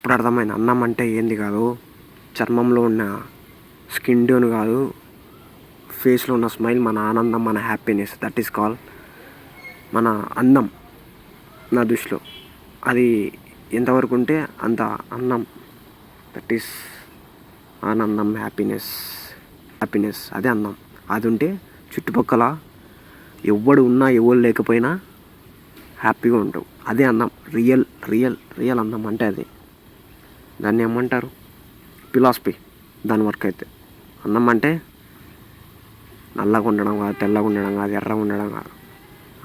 ఇప్పుడు అర్థమైంది అన్నం అంటే ఏంది కాదు, చర్మంలో ఉన్న స్కిన్ టోన్ కాదు, ఫేస్లో ఉన్న స్మైల్, మన ఆనందం, మన హ్యాపీనెస్. దట్ ఈస్ కాల్ మన అన్నం. నా దృష్టిలో అది ఎంతవరకు ఉంటే అంత అన్నం. దట్ ఈస్ ఆనందం, హ్యాపీనెస్ అదే అన్నం. అది ఉంటే చుట్టుపక్కల ఎవడు ఉన్నా ఎవరు లేకపోయినా హ్యాపీగా ఉంటావు. అదే అన్నం. రియల్ అన్నం అంటే అది. దాన్ని ఏమంటారు? ఫిలాసఫీ. దాని వరకు అయితే అన్నం అంటే నల్లగా ఉండడం కాదు, తెల్లగా ఉండడం కాదు, ఎర్రగా ఉండడం కాదు,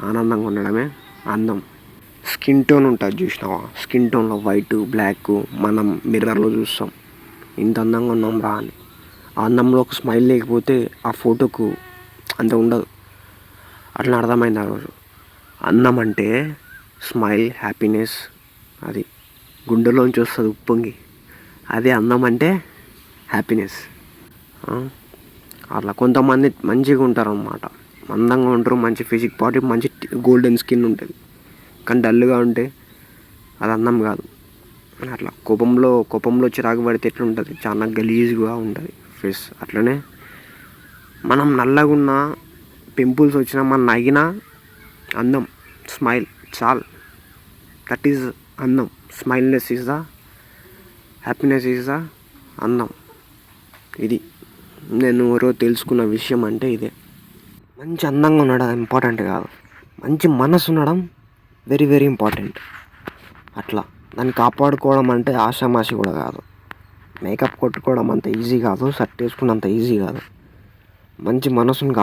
ఆనందంగా ఉండడమే అన్నం. స్కిన్ టోన్ ఉంటుంది చూసినావా? స్కిన్ టోన్లో వైట్, బ్లాక్ మనం మిర్రర్లో చూస్తాం, ఇంత అందంగా ఉన్నాం రా అని. ఆ అన్నంలో ఒక స్మైల్ లేకపోతే ఆ ఫోటోకు అంత ఉండదు. అట్లా అర్థమైంది ఆ రోజు. అన్నం అంటే స్మైల్, హ్యాపీనెస్. అది గుండెలోంచి వస్తుంది ఉప్పొంగి. అదే అన్నం అంటే హ్యాపీనెస్. అట్లా కొంతమంది మంచిగా ఉంటారు అన్నమాట, అందంగా ఉంటారు, మంచి ఫిజిక్ బాడీ, మంచి గోల్డెన్ స్కిన్ ఉంటుంది. కానీ డల్గా ఉంటే అది అన్నం కాదు. అట్లా కోపంలో చిరాకు పడితే ఎట్లా ఉంటుంది? చాలా గలీజ్గా ఉంటుంది ఫేస్. అట్లనే మనం నల్లగా ఉన్నా, పింపుల్స్ వచ్చినా, మనం నవ్వినా అందం, స్మైల్ చాలు. దట్ ఈజ్ అందం. Smileness is the happiness, is the అందం. ఇది నేను రోజు తెలుసుకున్న విషయం అంటే ఇదే. మంచి అందంగా ఉండడం ఇంపార్టెంట్ కాదు, మంచి మనసు ఉండడం వెరీ ఇంపార్టెంట్. అట్లా దాన్ని కాపాడుకోవడం అంటే ఆషామాషి కూడా కాదు. మేకప్ కొట్టుకోవడం అంత ఈజీ కాదు, షర్ట్ వేసుకున్నంత ఈజీ కాదు. మంచి మనసుని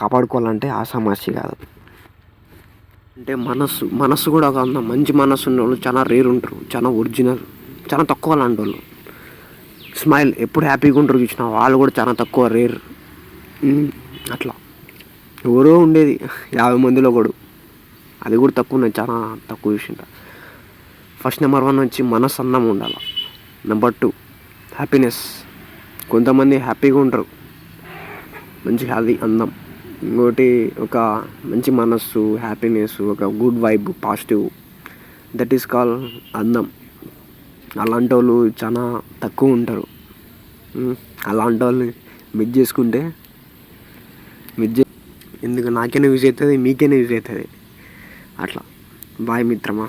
కాపాడుకోవాలంటే ఆషామాషి కాదు. అంటే మనస్సు కూడా ఒక అందం. మంచి మనస్సు ఉన్న వాళ్ళు చాలా రేర్ ఉంటారు, చాలా ఒరిజినల్, చాలా తక్కువ లాంటి వాళ్ళు. స్మైల్ ఎప్పుడు హ్యాపీగా ఉంటారు చూసిన వాళ్ళు కూడా చాలా తక్కువ, రేర్. అట్లా ఎవరో ఉండేది 50 మందిలో ఒకడు, అది కూడా తక్కువ. నేను చాలా తక్కువ చూసింట. ఫస్ట్ నెంబర్ 1 వచ్చి మనసు అన్నం ఉండాలి. Number 2 happiness. కొంతమంది హ్యాపీగా ఉంటారు, మంచి అది అందం. ఇంకోటి ఒక మంచి మనస్సు, హ్యాపీనెస్, ఒక good vibe, positive. That is call అందం. అలాంటి వాళ్ళు చాలా తక్కువ ఉంటారు. అలాంటి వాళ్ళని మిస్ చేసుకుంటే ఎందుకు నాకైనా యూజ్ అవుతుంది, మీకైనా యూజ్ అవుతుంది. అట్లా బాయ్ మిత్రమా.